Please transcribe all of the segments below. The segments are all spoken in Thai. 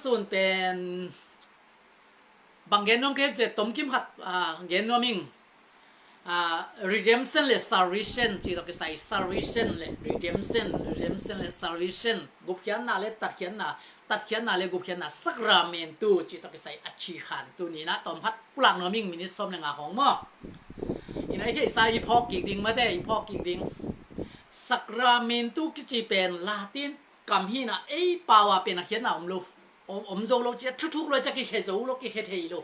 ส่วนเป็นบางเกณฑ์น้องเคจะต้มกิมขัดเกณฑ์น้องมิงredemption และ salvation ที่เราจะใส่ salvation และ redemption และ salvation กุบเขียนน่ะและตัดเขียนน่ะและกุบเขียนน่ะ sacramento ที่เราจะใส่อธิษฐานตัวนี้นะต้มพัดกุหลาบน้องมิงมินิสอมในงาของหม้ออีนั่นที่ใส่อีพอกกิ่งดิ่งมาได้อีพอกกิ่งดิ่ง sacramento ก็จะเป็นลาตินคำที่น่ะป่าวเป็นนักเขียนน่ะโจโลจะทุกๆเลยจะกี่เหตุโจโลกี่เหตุโล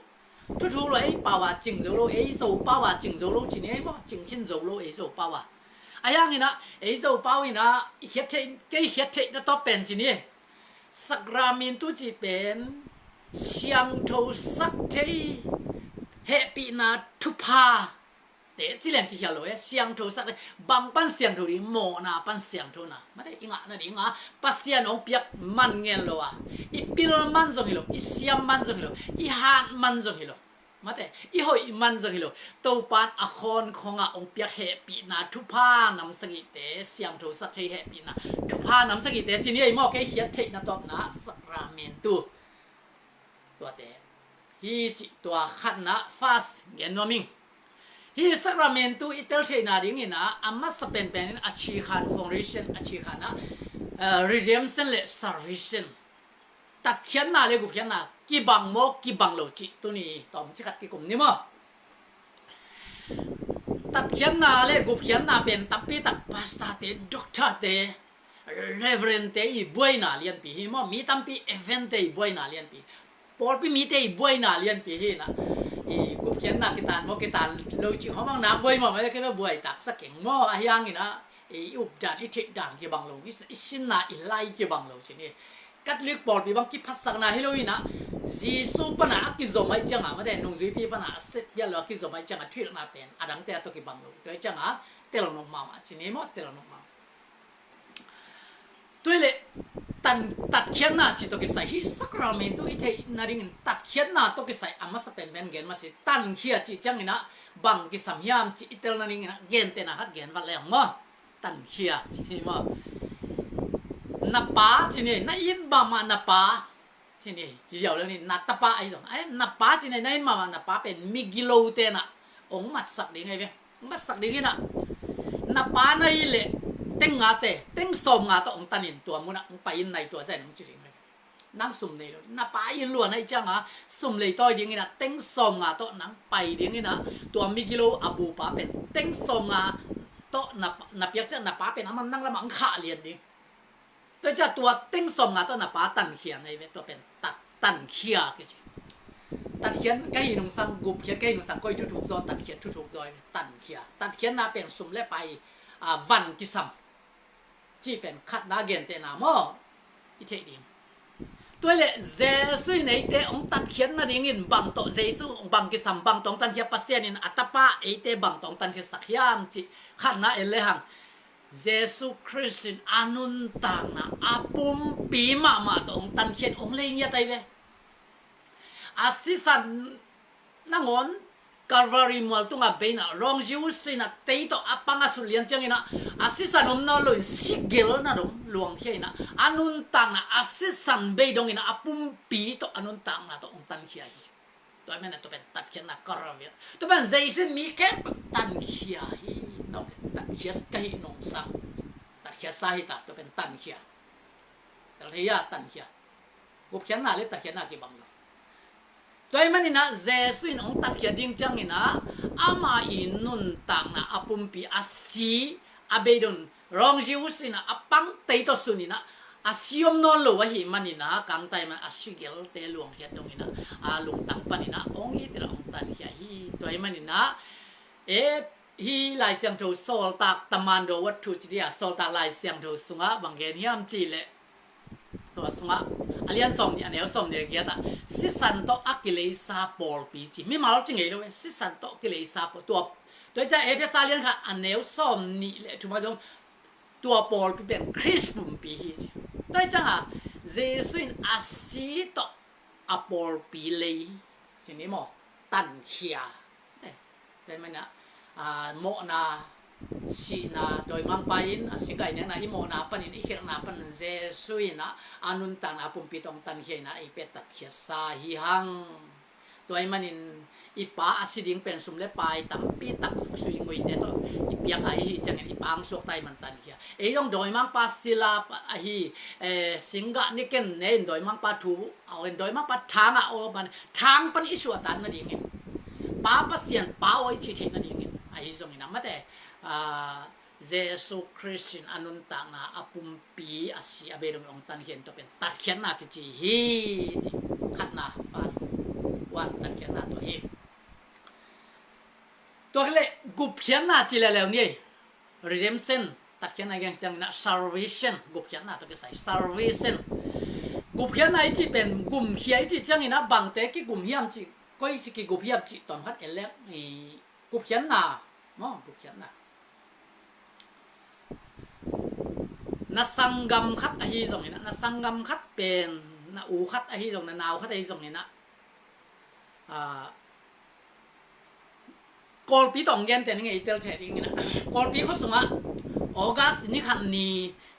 ทุกๆเลยป่าวจริงโจโลโจป่าวจริงโจโลจริงมั้งจริงหินโจโลโจป่าวอย่างนี้นะโจป่าวนี่นะเหตุกี่เหตุนั่นต้องเป็นจริงนี่ sacramento จะเป็นเสียงโทสักทีเหตุปีน่ะทุพาแต่ที่เรียนที่เขียนเลยเสียงโทสักเลยบางปันเสียงโทนี่โมน่ะปันเสียงโทน่ะไม่ได้อิงอ่ะนั่นอิงอ่ะปัสเสียงองเปียกมันเงี้ยเลยว่ะอีปิลมันจงฮิโลอีเสียมมันจงฮิโลอีฮานมันจงฮิโลไม่ได้อีหอยมันจงฮิโลตัวปานอคอนของอ่ะองเปียกเหปีน่ะทุพานำสกิเตเสียงโทสักทีเหปีน่ะทุพานำสกิเตที่นี่ไอ้หม้อแกเขียนเทน่ะตอบนะสักราเมนตูตัวเตฮีจิตัวขันนะฟาสเงี้ยนัวมิงฮีสักราเมนตูอิตาลีนาดิ่งนะอามาสเป็นอาชีพขันฟองริชันอาชีพขันนะredemption และ salvation ตัดเขียนน่ะเลยกูเขียนน่ะกี่บังโมกี่บังโลจิตัวนี้ตอมชิคัดกี่กลุ่มนี่มั้งตัดเขียนน่ะเลยกูเขียนน่ะเป็นตับปีตักพาสต้าเตด็อกเตอร์เตเรเวเรนเตอีบวยน่ะเลียนปีมั้งมีตัมปีเอเวนเตอีบวยน่ะเลียนปีพอปีมีเตอีบวยน่ะเลียนปีนะอีกูเขียนน่ะกิตานโมกิตานโลจิเขาบ้างนะบวยมั้งไม่ได้แค่ว่าบวยตักสักเก่งมั้งอะไรอย่างงี้นะอุบดานอิเทดานกี่บังโลอิสินน่ะอิไลกี่บังโลใช่ไหมกัดเลือกบอลปีบังกี่พัดสักน่ะฮิโลวีนะจีสูปนะกี่จอมไม่จังอ่ะไม่ได้นุ่งจุยปีปนะเสร็จยันแล้วกี่จอมไม่จังอ่ะทุ่งน่ะเป็นอาดังเตะตัวกี่บังโลตัวจังอ่ะเตลนงมาใช่ไหมมั้งเตลนงมาตัวเลยตัดเขียนน่ะที่ตัวกี่ใส่ฮิสักราเมนตัวอิเทนาริงตัดเขียนน่ะตัวกี่ใส่อามาสเป็นเกณฑ์มาสิตันเขียที่จังนี่นะบังกี่สามยามที่อิตาลีนาริงนะเกณฑ์เตนะฮัดเกณฑ์วัดแล้วมั้งตันเขียที่มั้งนับป้าที่นี่นั่นยินบ้ามานับป้าที่นี่ที่เดียวเลยนี่นับตาป้าไอ้ตรงนับป้าที่นี่นั่นยินมานับป้าเป็นมิกิโลเตนะองมัดสักดีไงเว้ยมัดสักดีนะนับป้านั่นยินเลยเต็งงาเสเต็งสมงาตัวองตันินตัวมุนะองไปยินในตัวเส้นองจริงเลยนั่งสุ่มเลยนับป้ายินล้วนไอ้จังอ่ะสุ่มเลยต่อยดีไงนะเต็งสมงาตัวนั่งไปดีไงนะตัวมิกิโลอบูป้าเป็นเต็งสมงาตัวนับเปียกจะนับป้าเป็นมันนั่งละมังขาเรียนดิตัวจะตัวติ้งสมงาตัวนับป้าตันเขียนในเวตัวเป็นตันเขียก็จีตัดเขียนใกล้หนุ่งสังกุบเขียนใกล้หนุ่งสังก้อยถูกซอยตัดเขียนถูกซอยตันเขียตัดเขียนน่าเป็นสมเล่ไปวันกิสัมที่เป็นคัดนาเกนเตนาโมอิเทดิงตัวเลยเจสุในเตองตัดเขียนน่าดิ่งินบังโตเจสุบังกิสัมบังตองตันเขียปัสเซียนินอัตป้าเอเตบังตองตันเขียสักยามจีคัดนาเอเลหังYesus Kristus anun tang na apum pima ma tong tan khiet ong le nya tai ve asisan nangon Calvary mol tunga beina rong jiu sina tei to apanga sulian chang ina asisan om no lo sigel na dong luang khia ina anun tang na asisan be dong ina apum pi to anun tang na to ong tan khia hi to men to ben tat khian na karavia to ben Jason mi ke tan khia hiตัดเขียสใกล้นงสังตัดเขียสายตัดก็เป็นตันเขียตัดเขียตันเขียกุบเขียนหน้าเลยตัดเขียนหน้ากี่บังเลยโดยมันนี่นะเจสุนองตัดเขียดิ้งจังนี่นะอามาอินุนตังนะอาปุ่มปีอาศีอาเบดอนรองจิวสินะอาปังเตยตัวสุนี่นะอาศิยมนอลโลวะหิมันนี่นะกังไตมันอาศิเกลเตลวงเขียตรงนี้นะอาลุงตังปันนี่นะองอีตระองตันเขียฮีโดยมันนี่นะฮีลายเสียงทูโซลตักตมันโดวัตถุจิตยาโซลตักลายเสียงทูสุงะบางเกณฑ์ฮิมจีเละตัวสุงะอเลียนสมเนี่ยเนี่ยสมเนี่ยเกียรติสิสันโตอักกิเลสาปอลปีจีไม่มาแล้วจริงไงด้วยสิสันโตอักกิเลสาปอลตัวจะเอฟเอสาเลียนค่ะอันเนี่ยสมนี่แหละทุกมาจงตัวปอลปีเป็นคริสต์ปุ่มปีฮีจีตัวจังอ่ะเจสุนอาศิโตอปอลปีเลยสิ่งนี้หมอตันเขียได้ไหมนะโมนา si na doi mang pain asingai ne na imo na panin ihir na pan Jesui na anun tan na pumpitong tan hi na ipetat khia sa hi hang toy manin ipa asiding pensum le pai tampi tak sui ngoi te to ipiak ai hi changen ipang sok tai man tan hia e yong doi mang pa sila a hi singa ni ken ne doi mang pa thu au en doi mang pa thang a o man thang pan isu tan na ding pa pa sian pa oi chi chi na ding ai zong ina mate Jesu Christian anun ta nga apumpi asi aberong ong tan hien to pen tat khian na ki chi hi khat na pas wan tat khian na to hi to le gup khian na chi le le ni redemption tat khian na gang sang na salvation gup khian na to ke sai salvation gup khian na chi pen gum khiai chi chang ina bang te ki gum hiam chi koi chi ki gup hiam chi tom hat ele ni gup khian na mo gup khian na na sanggam khát a hi zong ina na sanggam khát pen na u khát a hi zong na naw khát a hi zong ina kol pi tong gen ten ngai tel the ding ina kol pi kho sunga August ni khan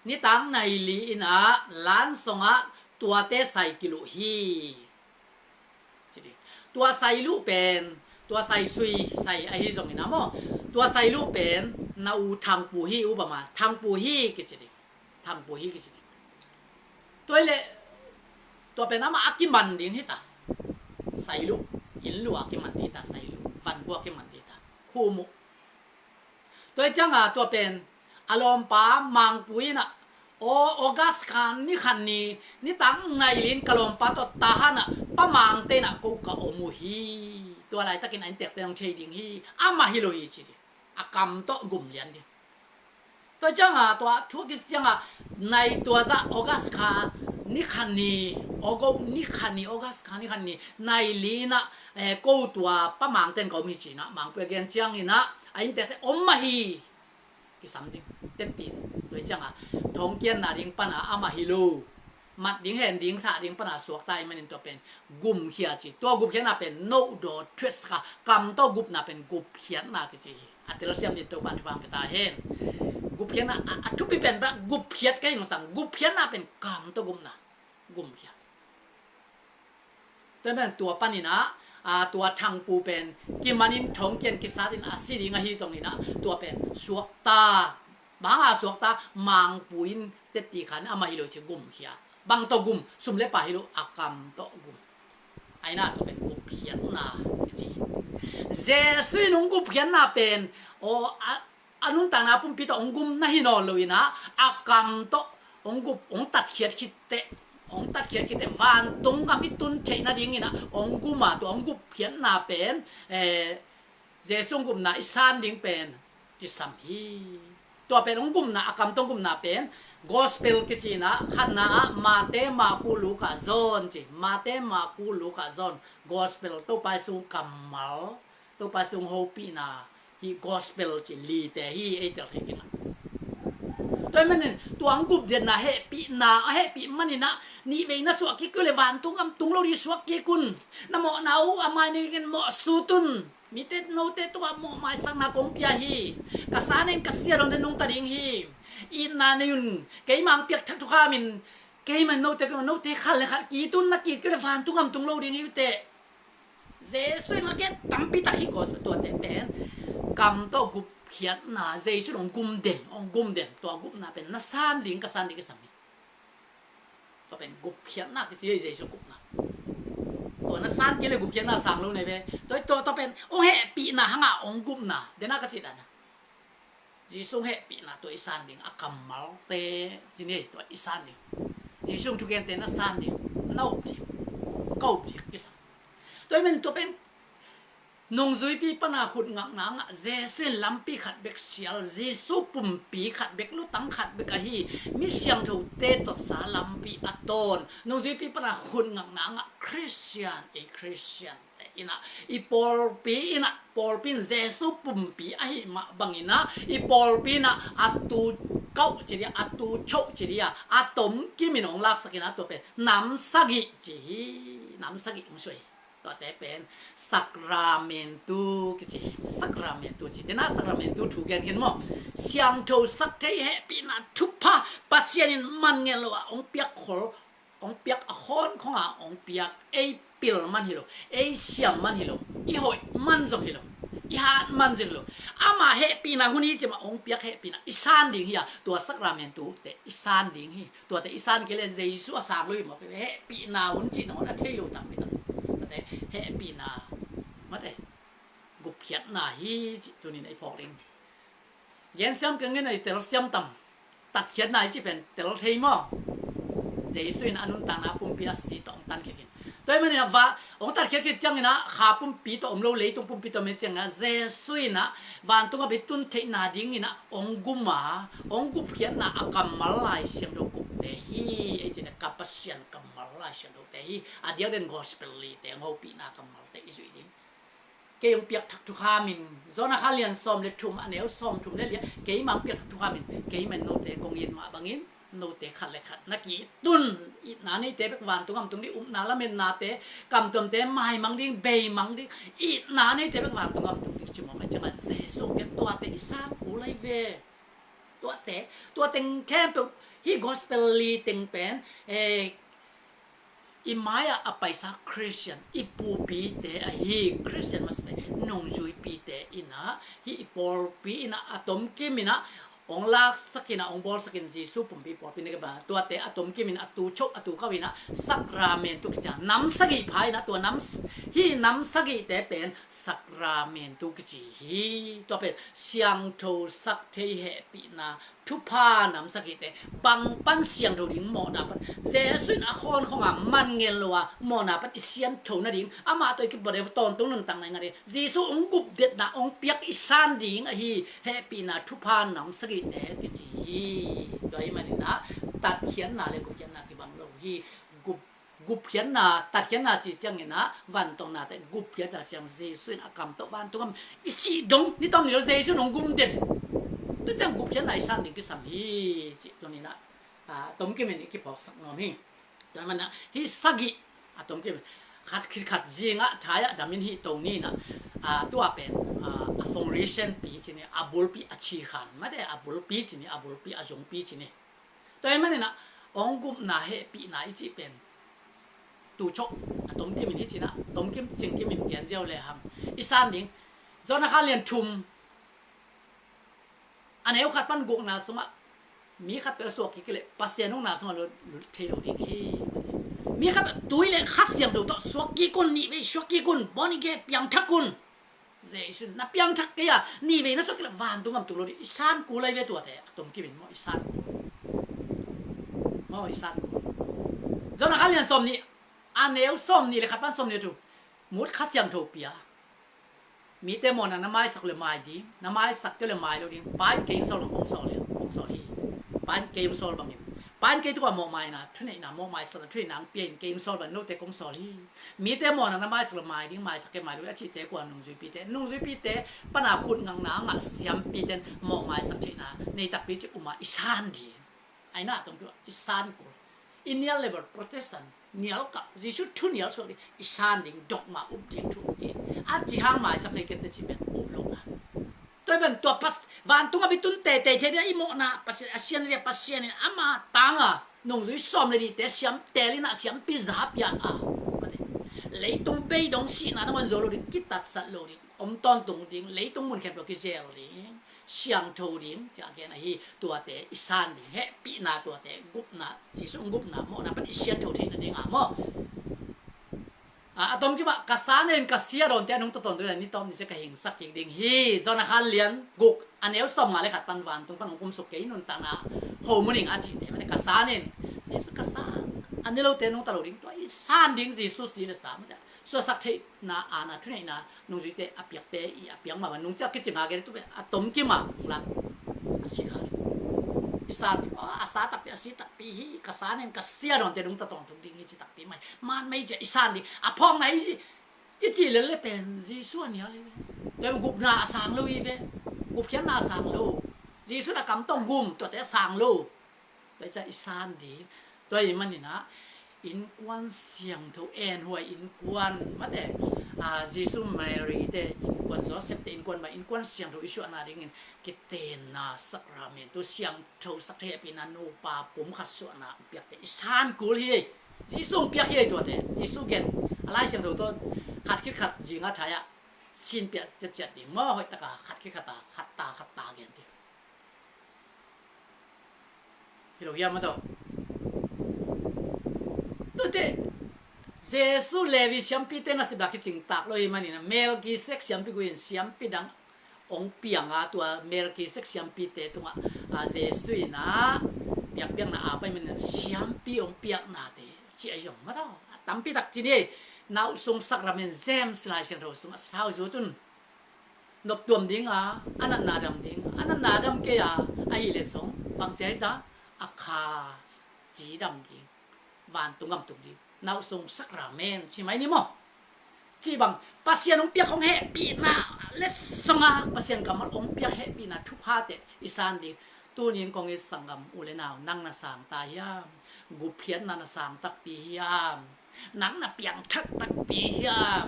ni tang nai li ina lan songa tua te sai kilo hi chidi tua sai lu pen tua sai sui sai a hi zong ina mo tua sai lu pen na u thang pu hi u ba ma thang pu hi ki chidi thang pu hi ki chidi toi le tua pen ama akiman ding hi ta sai lu in lu akiman di ta sai lu fan bu akiman di ta khu mu toi chang a tua pen alom pa mang pui na o August khan ni tang ngai lin kalom pa to ta hana pa mang te na ko ka o mu hi tua lai takin an tek teng chei ding hi ama hi lo hi chi di akam to gum lian di to chang a tua thu ki chang a nai tua za August kha ni khan ni ogo ni khan ni August khan ni khan ni nai li na ko tua pa mang ten ko mi chi na mang pe gen chang ina ai tek om ma hi ki something tet ti toi chang a thong kian na ding pan a ama hi lo mat ding hen ding tha ding pana suak tai manin to pen gum khia chi to gup khian na pen no do tres ka kam to gup na pen gup khian na ki chi atel siam ni to ban pang ta hen gup khian na thu pi pen ba gup khiat kai no sang gup khian na pen kam to gum na gum khia to ben tua panina tua thang pu pen ki manin thong kian ki satin asiri nga hi song ina tua pen suak ta banga suak ta mang puin te ti khan ama hi lo chi gum khia bang to gum sum le pa hi lo akam to gum aina to pen gup khian na ji Jesu nung gup khian na pen o anun ta na pum pi to ong gum na hi no lo ina akam to ong gup ong tat khiat khit te ong tat khiat khit te van tung kam itun chei na ding ina ong guma to ong gup khian na pen Jesu gum na isan ding pen ki sam hi to pen ong gum na akam to gum na pen gospel ki china khana mate ma ku luka zon chi mate ma ku luka zon gospel to pa sung kamal to pa sung hopi na hi gospel chi li te hi e tel hi na tôi mình tuang gup den na he pi mani na ni ve na suak ki kule van tung lo ri suak ki kun na mo nau amai ni ken mo sutun mi te no te to mo mai sang na kong pia hi ka sanen ka sia ron nung ta ding hi in na ne yun kai mang piak thak thu kha min kai man no te khal le khat ki tun na ki kule van tung lo ding hi te Jesu na gen tampi ta hi ko to te pen kam to gup khiat na Jesu ong gum den to gup na pen na san ding ka san ding ka sami to pen gup khiat na ki Jesu gup na to na san ki le gup khiat na sang lo ne be to pen ong he pi na hanga ong gup na de na ka chi da na Jesu he pi na to isan ding akam mal te chi ne to isan ding Jesu tu gen te na san ding no di ko di ki sa to men to pen nông dưới pi pana khut ngak nang Jesu lampi khat bek sial Jesu pum pi khat bek lu tang khat bek a hi mi siang tho te to sa lampi aton nông dưới pi pana khut ngak nang Christian te ina I Paul pin Jesu pum pi a hi ma bangina I Paul pi na atu kau chiria atu cho chiria atom ki minong lak sakina to pe nam sagi ong soi ตัวแต่เป็นสักราเมนตูกิจิสักราเมนตูจิเดน่าสักราเมนตูถูกกันเห็นมั้งเสียงโทสักเทเฮปีน่ะทุบพะปัสยานินมันเงี้ยเลยองเปียกขอองเปียกขอนขององเปียกไอปิลมันฮิโลไอเสียมมันฮิโลอีหอยมันจงฮิโลอีหามันจงฮิโลอามาเฮปีน่ะหุ่นนี้จะมาองเปียกเฮปีน่ะอิสานดิ่งเฮียตัวสักราเมนตูแต่อิสานดิ่งฮีตัวแต่อิสานก็เลยเจสุอาสางเลยมาเฮปีน่ะหุ่นจีนอนเที่ยวต่างไปต่างแต่เฮปีน่ะมาแต่กุบเพียรน่ะฮีจิตัวนี้ไอพอกเองยันเสียมกันเงินไอเตลเสียมต่ำตัดเขียนน่ะจีเป็นเตลเทมอเจสุนอนุนตานาปุ่มพิอาสีตองตันเขียนตัวมันเนี่ยว่าองตัดเขียนจังนะขาปุ่มปีตัวอมโลเลยตรงปุ่มปีตัวไม่จังนะเจสุนะวันตัวกับตุนเทนาดิ้งนะองกุมาองกุเพียรนะอากำมาลายเสียงดกุเตฮีไอเจเนี่ยกับเสียงกำมาลายเสียงดเตฮีอาเดียวเดินกอสเปลลีเตงเอาปีนากำมาเตอิสุดิ้งเกี่ยงเปียกทักทุกขามินจนข้าเลียนซ้อมเลทุ่มอันเนี้ยซ้อมทุ่มเลี้ยเกี่ยงมันเปียกทักทุกขามินเกี่ยงมันโนเตกงยินมาบางยินโนเตขัดเลยขัดนักกีตุนนานี่เตเป็กวันตุงคำตรงนี้นาละเมนนาเตกำตัวเตไม่มังดิ้งเบยมังดิ้งนานี่เตเป็กวันตุงคำตรงนี้ชิมมันจะมาเซส่งเปียกตัวเตสร้างกูเลยเวตัวเต็งแค่เป็นฮีกอสเปลลีเต็งเป็นอีมายาอภัยสักคริสเตียนอีปูปีเตอฮีคริสเตียนมาสเตนงจุยปีเตอินะฮีปอลปีอินะอะตอมกิมินะองลักสักินะองบอลสักินจีซูปุ่มปีปอลปีนี่ก็บ้าตัวเตอะตอมกิมินะอะตูชกอะตูเขาวินะสักราเมนตุกจาน้ำสักิพายนะตัวน้ำฮีน้ำสักิเตเป็นสักราเมนตุกจีฮีตัวเป็นเสียงโทสักเทเฮปีนะทุพาน้ำสักิเตบังปันเสียงโทดิ้งหมอนาปันเจสุนอคอนของมันเงลวะหมอนาปันเสียงโทนั่นดิ้งอามาตัวกิบบริเวณตอนตรงนั้นต่างในงานเจสุองกุบเด็ดนะองเปียกอิสานดิ้งฮีเฮปีนะทุพาน้ำสักิเตกิจีตัวนี้มันนะตัดเขียนนาเลยกุบเขียนนาที่บางโลฮีกุบเขียนนาตัดเขียนนาจีจังเงี้ยนะวันตรงนาแต่กุบเขียนนาเสียงเจสุนอากรรมตัววันตรงนั้นอิสิดงนี่ต้องมีเราเจสุนองกุมเด่นตัวจังกุบเขียนนาอิสานดิ้งก็สามฮีจีตัวนี้นะตรงกี้มันอีกพอสักน้อยฮีตัวมันนะฮีสักิตรงกี้ขัดจีงะท้ายดามินฮีตรงนี้นะตัวเป็นฟงเรชันปีจีนี่อาบุลปีอาชีขันไม่ได้อาบุลปีจีนี่อาบุลปีอาจงปีจีนี่ตัวมันนี่นะองกุมนาเฮปีนาอีจีเป็นตูชกตรงกี้มันฮีจีนะตรงกี้จิงกี้มันเปลี่ยนเจ้าเลยครับอีสานดิ้งจนนักเรียนชุมอันนี้เขาขัดปั้นกุกนะสมัมีขัดเป็นสวกกี่เลยปัสเซียนุ่งนาสมัยลุเทโลดิ้งฮีมีขัดตัวเล็กขัดเสียงตัวสวกกี่คนนี่เว้ยสวกกี่คนบอนี่แกยังทักคนเจสุนนับยังทักกี่อ่ะนี่เว้ยนั่นสวกกี่วันตรงนั้นตัวเราอิสานกูเลยเว้ยตัวแต่ตรงกี่เป็นมออิสานจนนักเรียนสมนี่อันเนี้ยสมนี่เลยขัดปั้นสมนี่ถูกมุดขัดเสียงถูกเปียมีแต่มอนะน้ำไม้สักเลยไม้ดีน้ำไม้สักเท่าเลยไม้เราดีปานเก่งสอนของสอนเลยของสอนที่ปานเก่งสอนบางอย่างปานเก่งตัวมอไม้นะทุนไหนนะมอไม้สักทุนนางเปลี่ยนเก่งสอนบางโน้ตแต่ของสอนที่มีแต่มอนะน้ำไม้สักเลยไม้ดีไม้สักแค่ไม้เราอาชีพแต่กว่านุ่งจุยปีแต่นุ่งจุยปีแต่ปัญหาขุดงังน้ำอ่ะเสียมปีแต่มอไม้สักเท่านะในตักปีจะอุมาอิสานดีไอ้น่าตรงตัวอิสานกูอินเดียเลเวลโปรเตสแตนต์เหนียวกับจีชุดทุนเหนียวสุดอิสานดิ่งดอกมาอุบดิ่งทุกทีอาจีหางหมายสักเลยกันแต่ชิเป็นอุบลงนะตัวเป็นตัวปัสวันตุงอภิตุนเตะเทียนอิโมนะปัสอาเซียนเรียปัสเซียนอามาตังอ่ะนงจุยซ้อมเลยดิแต่เสียมเตลินะเสียมปีซาบยาเลยตรงไปตรงสีนะนั่นมันโจโลดิกิตัดสัตโลดิอมตอนตรงดิ่งเลยตรงมันแค่ปลอกเจลดิเสียงโทดิ่งจากแค่ไหนตัวเตะอิสานดิ่งเฮปีนาตัวเตะกุบนาจีซุงกุบนาโมนะเป็นเสียงโทดิ่งนั่นเองอ่ะโมตรงที่ว่ากษาเนนกษยาโดนแต่นุ่งตะตนตัวนี้ตอนนี้จะกระหิงสักอย่างดิ่งฮีจนนักเรียนกุกอันนี้ส่งมาเลยขัดปันวันตรงปันของกุมสุกเกยนุนตานาโฮมุนิงอาจิเตมันกษาเนนสิสุกษาอันนี้เราเตนุ่งตลอดดิ่งตัวอีสานดิ่งสิสุสีเลยสามจ้ะสุสักที่นาอาณาทุนนานุ่งจุดเตอเปียกเตอีอเปียกมานุ่งจักกิจมาเกณฑ์ตัวเป็นตรงที่มาละอาชีพอิสานอาสาตับอาศิตับปีฮีกษาเนนกษยาโดนแต่นุ่งตะตนตรงดิ่งอีจิตับปีไม่มันไม่จะอิสานดิ่งพองไหนอีจีเลยเป็นจีส่วนเนี่ยเลยแต่กุบนาสังลูอีเวกุบเขียนนาสังลูจีส่วนกรรมต้องกุมตัวแต่สังลูแต่จะอิสานดีตัวมันนี่นะ อินควันเสียงทูเอ็นหัวอินควันมาแต่จิสุเมรีเตอินควันโซเซปเตอินควันมาอินควันเสียงทูอิสุนาดิ่งกิเตนาสักราเมนตัวเสียงทูสักเทปินันูปาปุ่มขัดส่วนนะเปียกเตอิชานกูลีจิสุเปียกเฮตัวเตจิสุเกนอะไรเสียงทูตัวขัดคิดขัดจิงอ่ะใช่อะสินเปียกเจ็ดดิ่งมั่วหอยตะกาขัดคิดขัดตาเกนติฮิโรยามาตัวตัวเตเจสุเลวิเซียมปีเตนะสิบักจิงตักเลยมันนี่นะเมลกิเซ็กเซียมปีกุยนเซียมปีดังองเปียงตัวเมลกิเซ็กเซียมปีเตตัวเจสุนะเปียกเปียงนะไปมันเซียมปีองเปียกนะเตจีไอยงมาตัวตั้มปีตักจีนี่นาอุสงสักราเมนเจมส์ลายเชนโรสุงสาวจุตุนนบตัวมดิ้งอันนั้นนาดำดิ้งอันนั้นนาดำเกียไอเลสงบางใจตาอาคาจีดำดิ้งวันตุงกำตุงดิ้งนาอุสงสักราเมนใช่ไหมนี่มั้งจีบังปัสยานองเปียกของเฮปีน่ะเลสสงาปัสยานกำมันองเปียกเฮปีน่ะทุกพาเตอิสานดิ้งตัวนี้กองอิสังกำอุเลนาวนั่งนาสังตายามกุเพียนนาสังตักปียามนังน่ะเปียงทักตักปียาม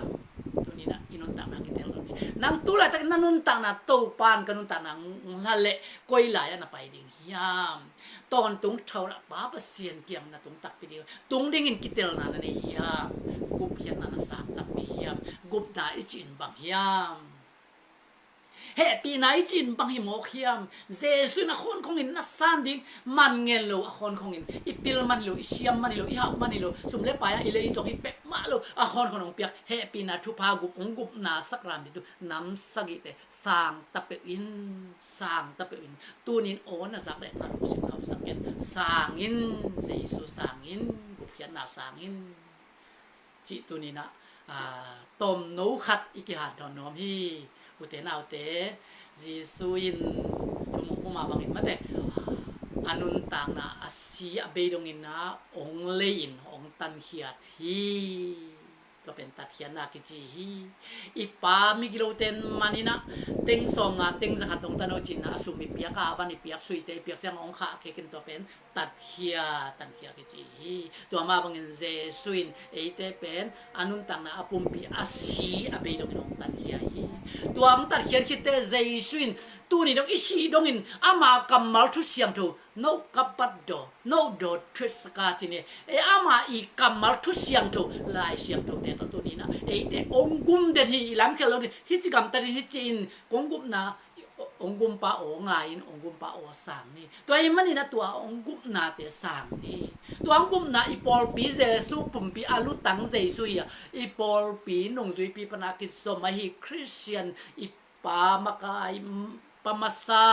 ตัวนี้นะอินุนตังนะกิเตลตัวนี้นังตุลาตักนันุนตังนะโตปานกันุนตังนังละเละกอยหลายนะไปดิ่งยามตอนตุงเท่าละป้าเสียนเกี่ยมนะตุงตักปีเดียวตุงดิ่งอินกิเตลนะนั่นเองยามกุเพียนนาสังตักปียามกุบนาอิจินบางยามเฮปีไหนจินบังหิมอกยามเจสุนะคนของอินนัสซันดิ้งมันเงินโลคนของอินอิปิลมันโลอิเชียมมันโลอิฮับมันโลสมเลปายอิเลอิจงอิเป็กมาโลคนขององเปียกเฮปีนาทุพากุบองกุบนาสักรามดิตุน้ำสักิเตสางตะเปอินสางตะเปอินตูนินโอนะสักเล็กนะรู้สึกเขาสักเก็ตสางอินเจสุสางอินกุบเขียนนาสางอินจิตูนินะต้มนูขัดอิกิหันถอนน้อมฮีอุเตนเอาเตจีสุอินจุมกุมาบังอินมาเตอนุนต่างนะอาศีอเบดงอินนะองเลอินองตันเขียดฮีก็เป็นตัดเขียนนากิจีฮีอีปามิกิโลเตนมันนี่นะเต็งสองเต็งสกัดตรงตันโอจินนะสุมิเปียกาวันเปียกสุยเตเปียกเสียงองขาเกินตัวเป็นตัดเขียกิจีฮีตัวมาบังอินเจสุอินเอเตเป็นอนุนต่างนะอปุมปีอาศีอเบดงอินองตันเขียฮีตัวอังตัดเขียนคิดเตเจสุอินตัวนี้ดงอิชีดงอินอามากัมมัลทุเสียงทูโนกับปัดโดโนโดทริสกาจินีอามาอีกัมมัลทุเสียงทูลายเสียงทูเตตัวนี้นะเตองกุมเดนีลำเคลนี่ฮิจิกัมตัดฮิจินองกุมนะองกุมปะโองายองกุมปะโอสังนี่ตัวไอ้มันนี่นะตัวองกุมนาเตสังนี่ตัวองกุมนาอีปอลปีเจสุปุ่มปีอาลุตังเจสุยอีปอลปีนงจุยปีปนาคิสสมัยคริสเตียนอีปามากายปามาซา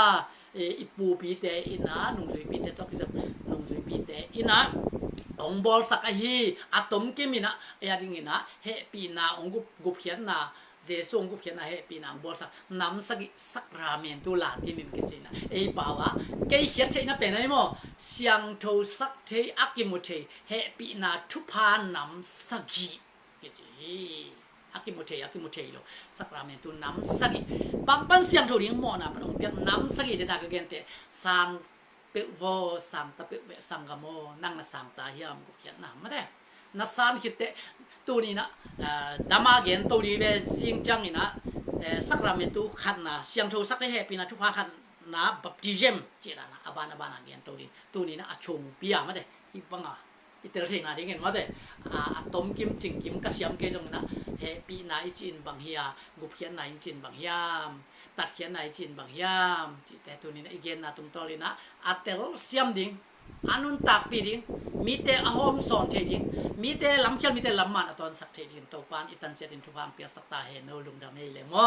อีปูปีเตอินะนงจุยปีเตตอกคิสนงจุยปีเตอินะองบอลสักฮีอะตอมเกมินะยาดิงินะเฮปีนาองกุบเขียนนาเจสงกุบเขียนนาเฮปีนาองบอลสักน้ำสักราเมนตุลาตินินกิจินะบ่าวะเกยเขียนเทนะเป็นไงมั้งเสียงโทสักเทอากิมุเทเฮปีนาทุพาน้ำสักิกิจิอากิมุเทโลสักราเมนตุน้ำสักิบางปันเสียงโทดิ้งมอนะปนองเปียกน้ำสักิเดตากเกนเตสังเปวสังตะเปวสังกโมนั่งนะสังตาเฮียมกุเขียนนะมาได้นัสานคิดเตตัวนี้นะดามาเกนตัวนี้เวสิงจังนี่นะสักราเมนตุขันนะเสียงโทสักเฮปีนะทุพาขันนะบัพติเจมเจดานะอบานเกนตัวนี้นะอชงปียมาได้อีบังอ่ะอีเตอร์เทงนะเด้งมาได้ต้มกิมจิงกิมกระเสียมเกจงนะเฮปีนะอีจินบังเฮียกุเขียนนะอีจินบังเฮียตัดเขียนนายจินบางยามจิแต่ตัวนี้นะอีกนะตุงตอลีนะอัตเตลเสียมดิ่งอนุนตักปีดิ่งมีแต่อหอมสอนเทดิ่งมีแต่ลำเขียนมีแต่ลำมันตอนสักเทดิ่งตัวปานอิตันเสียดินทุพามเปียสักตาเฮโนลุงดำเฮเลมอ